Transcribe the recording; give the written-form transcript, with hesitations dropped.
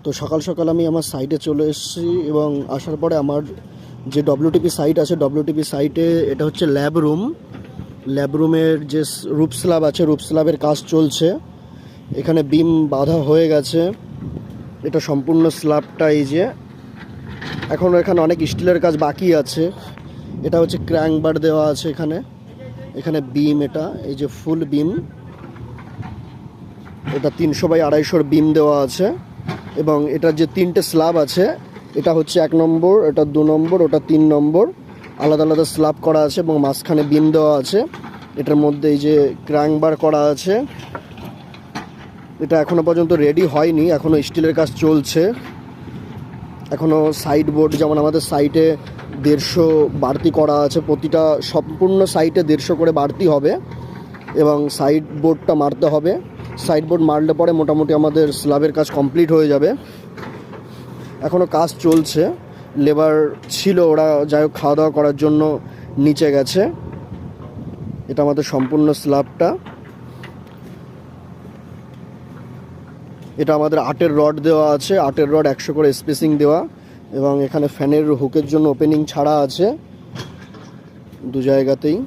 তো সকাল সকাল আমি আমার সাইটে চলে এসেছি এবং আসার পরে আমার যে ডব্লিউটিপি সাইট আছে, ডব্লিউটিপি সাইটে এটা হচ্ছে ল্যাব রুমের যে রুফ স্ল্যাব আছে, রুফ স্ল্যাবের কাজ চলছে। এখানে বিম বাঁধা হয়ে গেছে। এটা সম্পূর্ণ স্ল্যাবটা এই যে, এখন এখানে অনেক স্টিলের কাজ বাকি আছে। এটা হচ্ছে ক্র্যাঙ্ক বার দেওয়া আছে এখানে বিম, এটা এই যে ফুল বিম, এটা 300x250 বিম দেওয়া আছে। এবং এটার যে 3টে স্ল্যাব আছে, এটা হচ্ছে 1 নম্বর, এটা 2 নম্বর, ওটা 3 নম্বর, আলাদা আলাদা স্ল্যাব করা আছে এবং মাঝখানে বিম দেওয়া আছে। এটার মধ্যে এই যে ক্র্যাঙ্ক বার করা আছে। এটা এখনও পর্যন্ত রেডি হয়নি, এখনও স্টিলের কাজ চলছে। এখনও সাইড বোর্ড, যেমন আমাদের সাইটে 150 বাড়তি করা আছে, প্রতিটা সম্পূর্ণ সাইটে 150 করে বাড়তি হবে এবং সাইড বোর্ডটা মারতে হবে। সাইড বোর্ড মারলে পরে মোটামুটি আমাদের স্ল্যাবের কাজ কমপ্লিট হয়ে যাবে। এখনও কাজ চলছে, লেবার ছিল, ওরা যাই হোক খাওয়া দাওয়া করার জন্য নিচে গেছে। এটা আমাদের সম্পূর্ণ স্ল্যাবটা। এটা আমাদের 8-এর রড দেওয়া আছে, 8-এর রড 100 করে স্পেসিং দেওয়া, এবং এখানে ফ্যানের হুকের জন্য ওপেনিং ছাড়া আছে 2 জায়গাতেই।